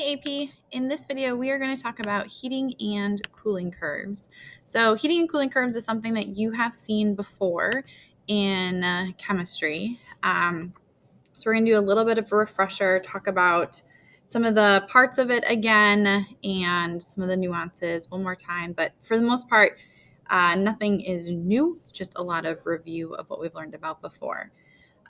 Hey AP, in this video we are going to talk about heating and cooling curves. So heating and cooling curves is something that you have seen before in chemistry. So we're going to do a little bit of a refresher, talk about some of the parts of it again and some of the nuances one more time. But for the most part, nothing is new, it's just a lot of review of what we've learned about before.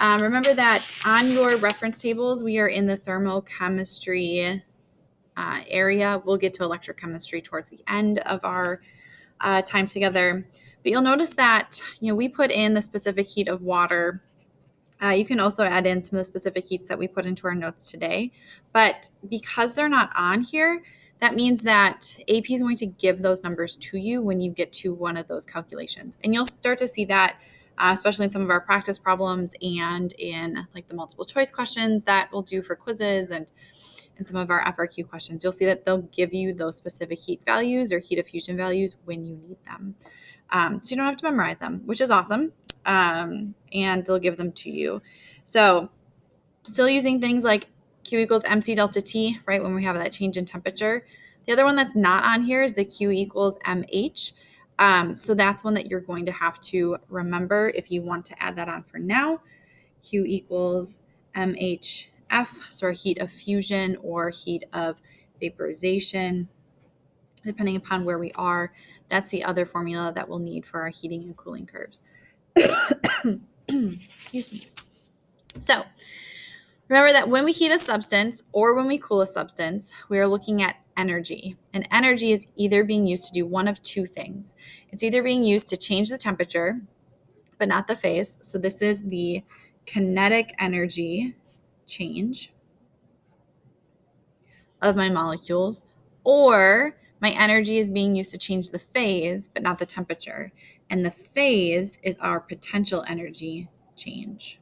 Remember that on your reference tables, we are in the thermochemistry area. We'll get to electrochemistry towards the end of our time together. But you'll notice that, we put in the specific heat of water. You can also add in some of the specific heats that we put into our notes today. But because they're not on here, that means that AP is going to give those numbers to you when you get to one of those calculations. And you'll start to see that, especially in some of our practice problems and in like the multiple choice questions that we'll do for quizzes and some of our FRQ questions. You'll see that they'll give you those specific heat values or heat of fusion values when you need them. So you don't have to memorize them, which is awesome. And they'll give them to you. So still using things like Q equals MC delta T, right, when we have that change in temperature. The other one that's not on here is the Q equals MH. So that's one that you're going to have to remember if you want to add that on for now. Q equals MHF, so our heat of fusion or heat of vaporization, depending upon where we are. That's the other formula that we'll need for our heating and cooling curves. Excuse me. So remember that when we heat a substance or when we cool a substance, we are looking at energy. And energy is either being used to do one of two things. It's either being used to change the temperature, but not the phase. So this is the kinetic energy change of my molecules, or my energy is being used to change the phase, but not the temperature. And the phase is our potential energy change.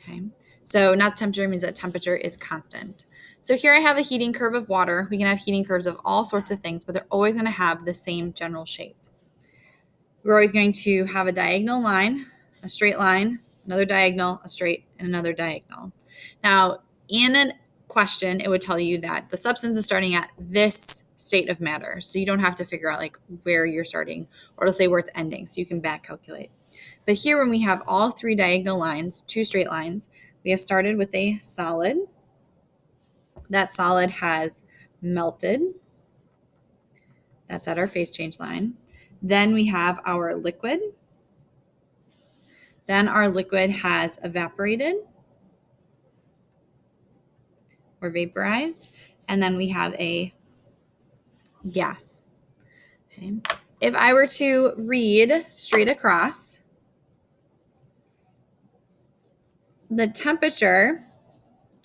Okay, so not temperature means that temperature is constant. So here I have a heating curve of water. We can have heating curves of all sorts of things, but they're always going to have the same general shape. We're always going to have a diagonal line, a straight line, another diagonal, a straight, and another diagonal. Now, in a question, it would tell you that the substance is starting at this state of matter. So you don't have to figure out like where you're starting, or it'll say where it's ending, so you can back calculate. But here, when we have all three diagonal lines, two straight lines, we have started with a solid. That solid has melted. That's at our phase change line. Then we have our liquid. Then our liquid has evaporated or vaporized. And then we have a gas. Okay. If I were to read straight across, the temperature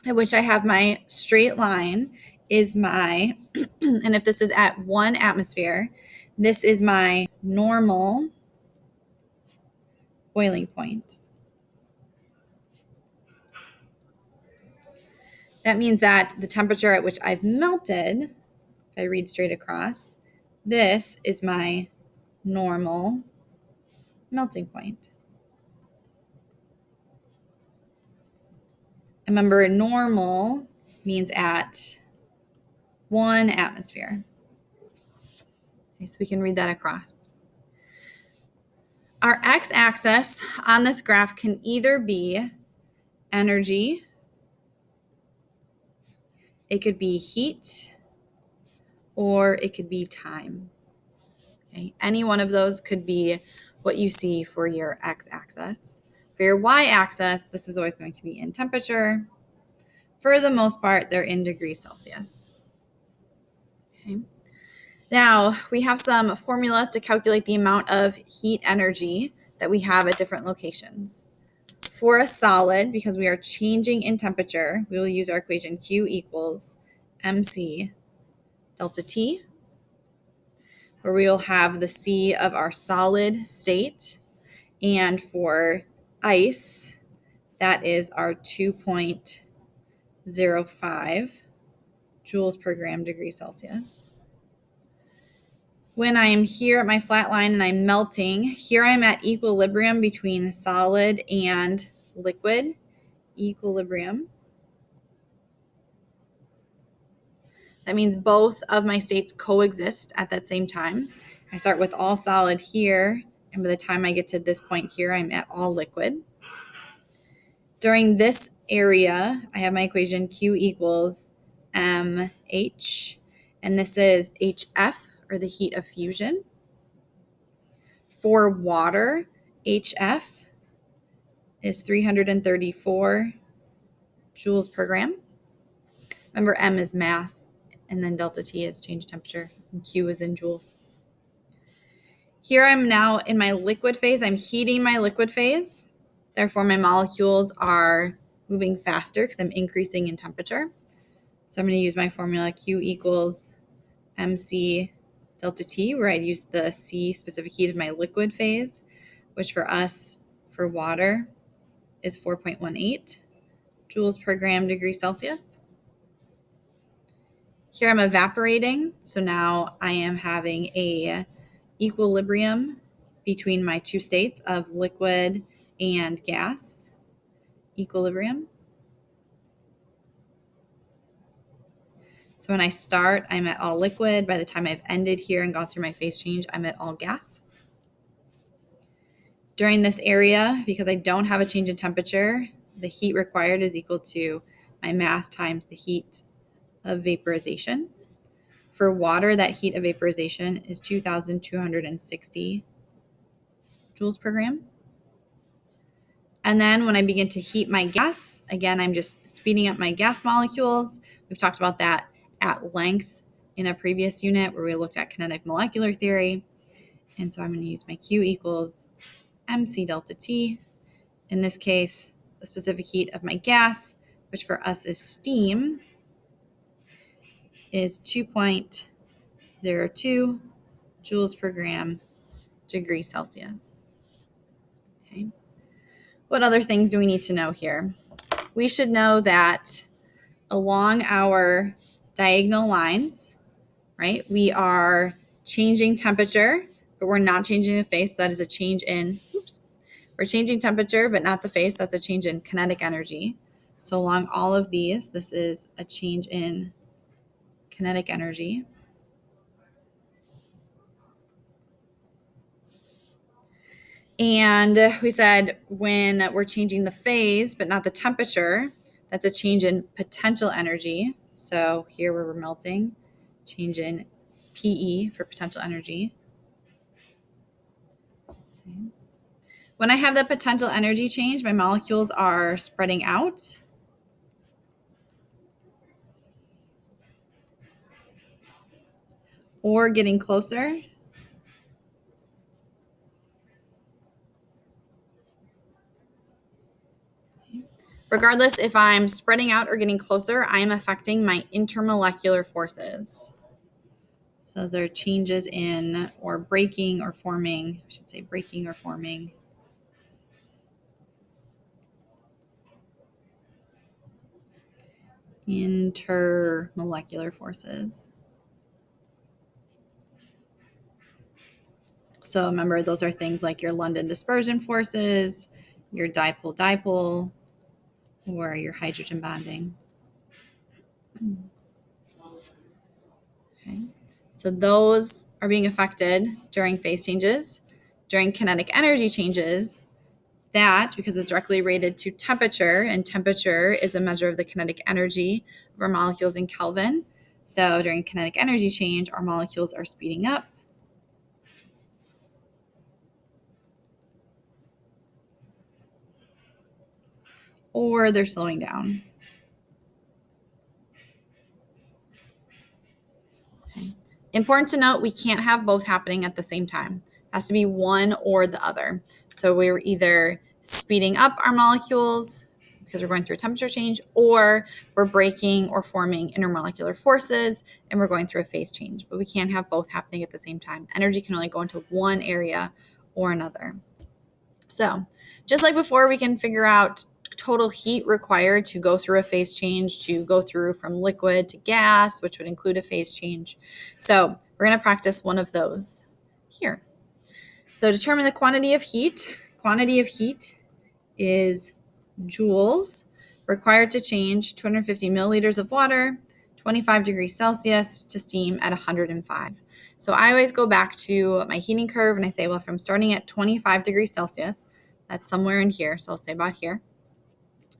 at which I have my straight line is my, and if this is at 1 atmosphere, this is my normal boiling point. That means that the temperature at which I've melted, if I read straight across, this is my normal melting point. Remember, normal means at 1 atmosphere. Okay, so we can read that across. Our x-axis on this graph can either be energy, it could be heat, or it could be time. Okay, any one of those could be what you see for your x-axis. For your y-axis, this is always going to be in temperature. For the most part, they're in degrees Celsius. Okay. Now, we have some formulas to calculate the amount of heat energy that we have at different locations. For a solid, because we are changing in temperature, we will use our equation Q equals MC delta T, where we will have the C of our solid state. And for ice, that is our 2.05 joules per gram degree Celsius. When I am here at my flat line and I'm melting, here I'm at equilibrium between solid and liquid, equilibrium. That means both of my states coexist at that same time. I start with all solid here, and by the time I get to this point here, I'm at all liquid. During this area, I have my equation Q equals mH, and this is HF, or the heat of fusion. For water, HF is 334 joules per gram. Remember, M is mass, and then delta T is change temperature, and Q is in joules. Here I'm now in my liquid phase. I'm heating my liquid phase. Therefore, my molecules are moving faster because I'm increasing in temperature. So I'm going to use my formula Q equals mc delta T, where I'd use the C specific heat of my liquid phase, which for us, for water, is 4.18 joules per gram degree Celsius. Here I'm evaporating, so now I am having a equilibrium between my two states of liquid and gas. Equilibrium. So when I start, I'm at all liquid. By the time I've ended here and gone through my phase change, I'm at all gas. During this area, because I don't have a change in temperature, the heat required is equal to my mass times the heat of vaporization. For water, that heat of vaporization is 2,260 joules per gram. And then when I begin to heat my gas, again, I'm just speeding up my gas molecules. We've talked about that at length in a previous unit where we looked at kinetic molecular theory. And so I'm going to use my Q equals mc delta T. In this case, the specific heat of my gas, which for us is steam, is 2.02 joules per gram degree Celsius. Okay. What other things do we need to know here? We should know that along our diagonal lines, right, we are changing temperature, but we're not changing the phase. So that is a change in, we're changing temperature, but not the phase. That's a change in kinetic energy. So along all of these, this is a change in kinetic energy. And we said when we're changing the phase, but not the temperature, that's a change in potential energy. So here where we're melting, change in PE for potential energy. Okay. When I have the potential energy change, my molecules are spreading out. Or getting closer. Regardless if I'm spreading out or getting closer, I am affecting my intermolecular forces. So those are changes in or breaking or forming, I should say breaking or forming. Intermolecular forces. So remember, those are things like your London dispersion forces, your dipole-dipole, or your hydrogen bonding. Okay. So those are being affected during phase changes. During kinetic energy changes, that, because it's directly related to temperature, and temperature is a measure of the kinetic energy of our molecules in Kelvin. So during kinetic energy change, our molecules are speeding up. Or they're slowing down. Okay. Important to note, we can't have both happening at the same time. It has to be one or the other. So we're either speeding up our molecules because we're going through a temperature change, or we're breaking or forming intermolecular forces and we're going through a phase change. But we can't have both happening at the same time. Energy can only go into one area or another. So just like before, we can figure out total heat required to go through a phase change, to go through from liquid to gas, which would include a phase change. So we're going to practice one of those here. So determine the quantity of heat. Quantity of heat is joules required to change 250 milliliters of water, 25 degrees Celsius to steam at 105. So I always go back to my heating curve and I say, well, if I'm starting at 25 degrees Celsius, that's somewhere in here. So I'll say about here.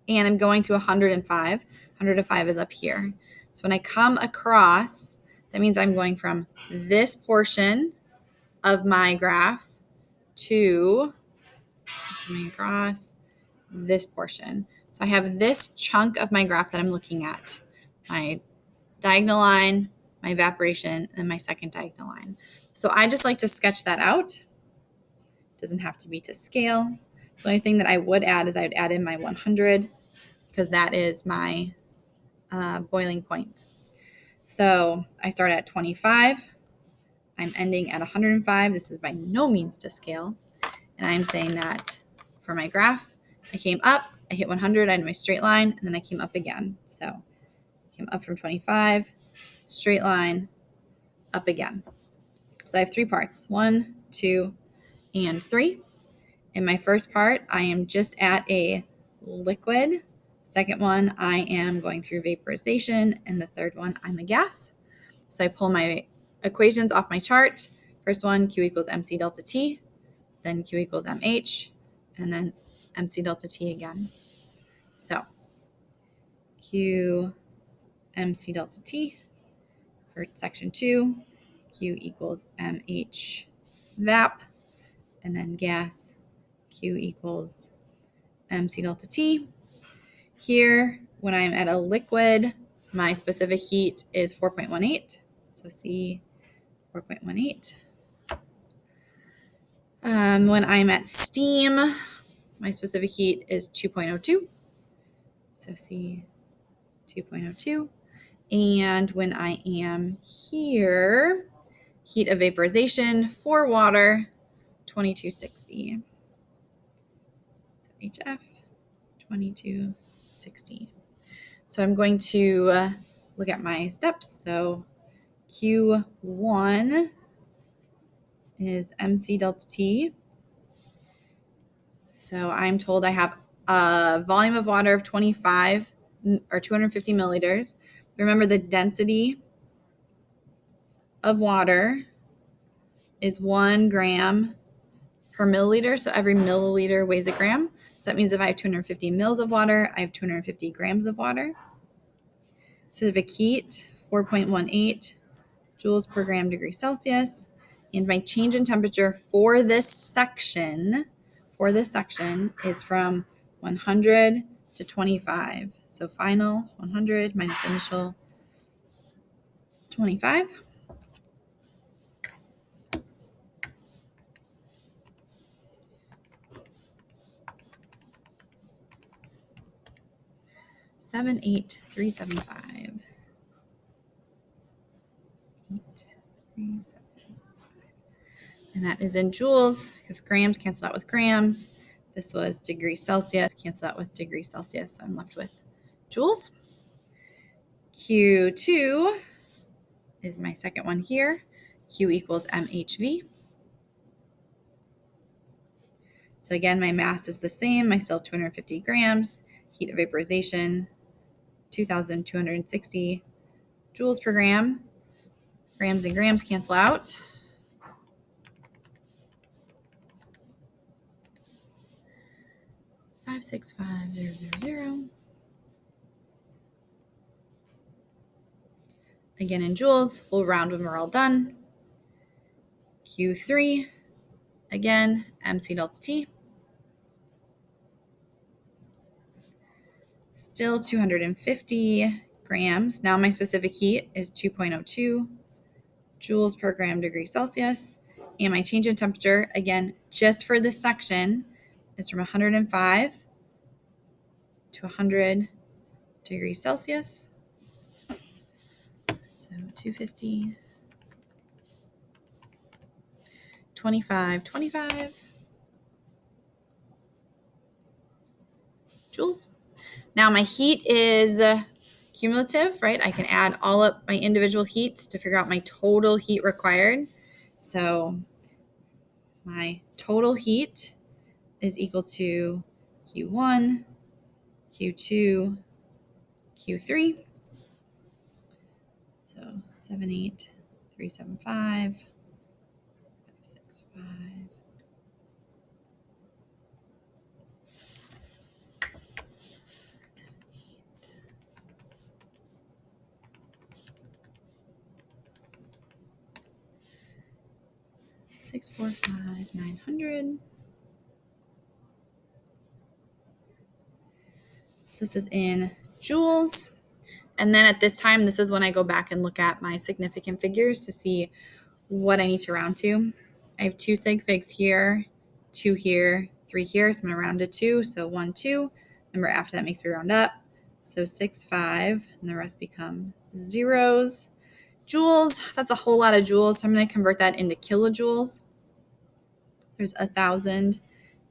And I'm going to 105. 105 is up here. So when I come across, that means I'm going from this portion of my graph to coming across this portion. So I have this chunk of my graph that I'm looking at. My diagonal line, my evaporation, and my second diagonal line. So I just like to sketch that out. It doesn't have to be to scale. The only thing that I would add is I would add in my 100 because that is my boiling point. So I start at 25. I'm ending at 105. This is by no means to scale. And I'm saying that for my graph, I came up, I hit 100, I had my straight line, and then I came up again. So I came up from 25, straight line, up again. So I have 3 parts, 1, 2, and 3. In my first part, I am just at a liquid. Second one, I am going through vaporization. And the third one, I'm a gas. So I pull my equations off my chart. First one, Q equals MC delta T. Then Q equals MH. And then MC delta T again. So Q MC delta T for section 2. Q equals MH VAP. And then gas, Q equals MC delta T. Here, when I'm at a liquid, my specific heat is 4.18. So C 4.18. When I'm at steam, my specific heat is 2.02. So C 2.02. And when I am here, heat of vaporization for water, 2260. So HF, 2260. So I'm going to look at my steps. So Q1 is MC delta T. So I'm told I have a volume of water of 25 or 250 milliliters. Remember, the density of water is 1 gram per milliliter. So every milliliter weighs a gram. So that means if I have 250 mils of water, I have 250 grams of water. Specific heat, 4.18 joules per gram degree Celsius. And my change in temperature for this section is from 100 to 25. So final 100 minus initial 25. Seven, 8, 3, 7, 5. 8, 3, 7, 5. And that is in joules because grams cancel out with grams. This was degrees Celsius, cancel out with degrees Celsius. So I'm left with joules. Q2 is my second one here. Q equals MHV. So again, my mass is the same. I still have 250 grams. Heat of vaporization, 2,260 joules per gram. Grams and grams cancel out. Five, 6, 5, 0, 0, 0. Again in joules, we'll round when we're all done. Q3, again, MC delta T. Still 250 grams. Now my specific heat is 2.02 joules per gram degree Celsius. And my change in temperature, again, just for this section, is from 105 to 100 degrees Celsius. So 250, 25, 25 joules. Now my heat is cumulative, right? I can add all up my individual heats to figure out my total heat required. So my total heat is equal to Q1, Q2, Q3. 78375 565 645 900. So this is in joules. And then at this time, this is when I go back and look at my significant figures to see what I need to round to. I have 2 sig figs here, 2 here, 3 here. So I'm going to round to 2. So 1, 2. Remember, after that makes me round up. So 6, 5, and the rest become zeros. Joules, that's a whole lot of joules. So I'm going to convert that into kilojoules. There's 1,000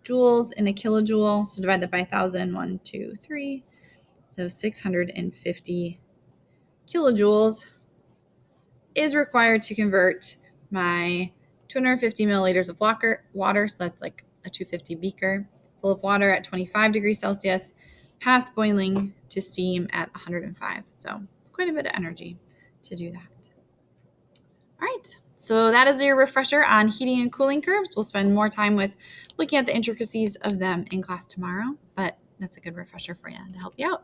joules in a kilojoule. So divide that by 1,000. 1, 2, 3. So 650 kilojoules is required to convert my 250 milliliters of water. So that's like a 250 beaker full of water at 25 degrees Celsius, past boiling to steam at 105. So it's quite a bit of energy to do that. All right. So that is your refresher on heating and cooling curves. We'll spend more time with looking at the intricacies of them in class tomorrow, but that's a good refresher for you to help you out.